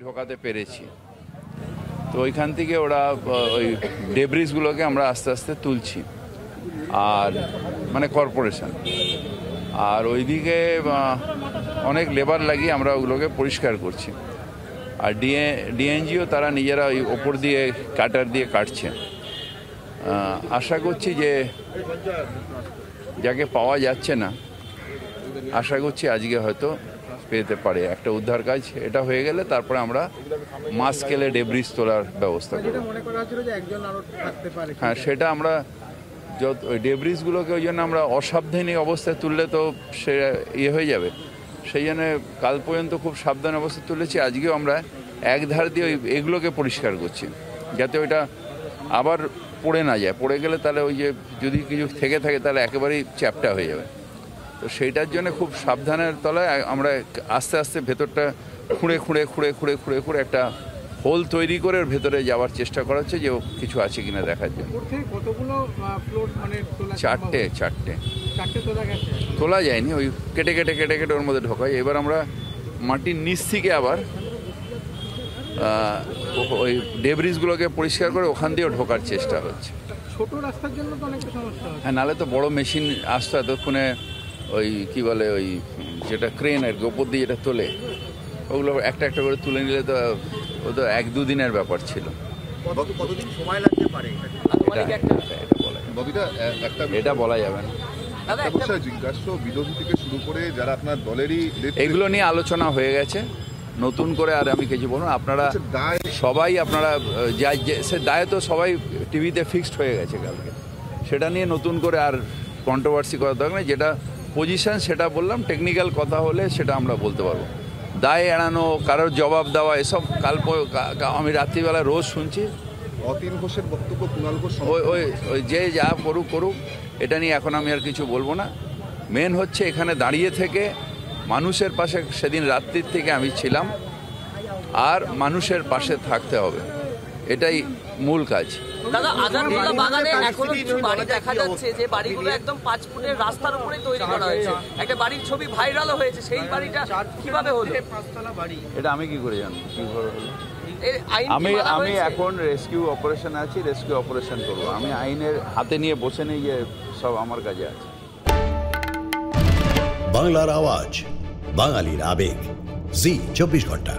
ঢোকাতে পেরেছি। তো ওইখান থেকে ওরা ওই ডেব্রিসগুলোকে আমরা আস্তে আস্তে তুলছি, আর মানে কর্পোরেশন, আর ওইদিকে অনেক লেবার লাগিয়ে আমরা ওগুলোকে পরিষ্কার করছি। আর ডিএনজিও তারা নিজেরা ওই ওপর দিয়ে কাটার দিয়ে কাটছে। আশা করছি যে যাকে পাওয়া যাচ্ছে না, আশা করছি আজকে হয়তো পেতে পারে একটা উদ্ধার কাজ। এটা হয়ে গেলে তারপরে আমরা মাস স্কেলে ডেব্রিস তোলার ব্যবস্থা করব। হ্যাঁ, সেটা আমরা যত ওই ডেব্রিসগুলোকে ওই জন্য আমরা অসাবধানী অবস্থায় তুললে তো সে ইয়ে হয়ে যাবে, সেই জন্য কাল পর্যন্ত খুব সাবধান অবস্থায় তুলেছি। আজকেও আমরা এক ধার দিয়ে ওই এগুলোকে পরিষ্কার করছি যাতে ওইটা আবার পড়ে না যায়। পড়ে গেলে তাহলে ওই যে যদি কিছু থেকে থাকে তাহলে একেবারেই চ্যাপটা হয়ে যাবে। তো সেইটার জন্য খুব সাবধানের তলায় আমরা আস্তে আস্তে ভেতরটা খুঁড়ে খুঁড়ে খুঁড়ে খুঁড়ে খুঁড়ে খুঁড়ে একটা হোল তৈরি করে ভেতরে যাওয়ার চেষ্টা করা হচ্ছে যে কিছু আছে কিনা দেখার জন্য। চারটে তোলা যায়নি, ওই কেটে কেটে কেটে কেটে ওর মধ্যে ঢোকায়। এবার আমরা মাটির নিচ থেকে আবার ওই ডেব্রিসগুলোকে পরিষ্কার করে ওখান দিয়েও ঢোকার চেষ্টা হচ্ছে। ছোট রাস্তার জন্য তো অনেকটা সমস্যা হয়। হ্যাঁ, নাহলে তো বড় মেশিন আসতো এতক্ষণে, ওই কি বলে ওই যেটা ক্রেন আর গোপর দিয়ে যেটা তোলে, ওগুলো একটা একটা করে তুলে নিলে তো ও তো 1-2 দিনের ব্যাপার ছিল। কতদিন সময় লাগতে পারে এটা বলা যাবে না। জিজ্ঞাসা বিরোধী থেকে শুরু করে যারা আপনার দলেরই এগুলো নিয়ে আলোচনা হয়ে গেছে, নতুন করে আর আমি কিছু বলুন। আপনারা সবাই আপনারা সে দায় তো সবাই টিভিতে ফিক্সড হয়ে গেছে কালকে, সেটা নিয়ে নতুন করে আর কন্ট্রোভার্সি করা দরকার নেই। যেটা পজিশন সেটা বললাম, টেকনিক্যাল কথা হলে সেটা আমরা বলতে পারবো। দায় এড়ানো, কারোর জবাব দেওয়া, এসব আমি রাত্রিবেলা রোজ শুনছি। অতীন ঘোষের বক্তব্য, কুণাল ঘোষ, ওই যে যা করুক করুক, এটা নিয়ে এখন আমি আর কিছু বলবো না। মেন হচ্ছে এখানে দাঁড়িয়ে থেকে মানুষের পাশে, সেদিন রাত্রির থেকে আমি ছিলাম, আর মানুষের পাশে থাকতে হবে, এটাই মূল কাজ। দাদা, আজাদুল্লাহ বাগানে এখনো কিছু বাড়ি দেখা যাচ্ছে যে বাড়িগুলো একদম 5 ফুটের রাস্তার উপরে তৈরি করা হয়েছে। একটা বাড়ির ছবি ভাইরালও হয়েছে, সেই বাড়িটা কিভাবে হলো? এটা আমি কি করে জানবো কিভাবে হলো? আমি এখন রেস্কিউ অপারেশন আছি, রেস্কিউ অপারেশন করবো। আমি আইনের হাতে নিয়ে বসে নেই যে সব আমার কাছে আছে। বাংলার আওয়াজ, বাঙালির আবেগ, জি 24 ঘন্টা।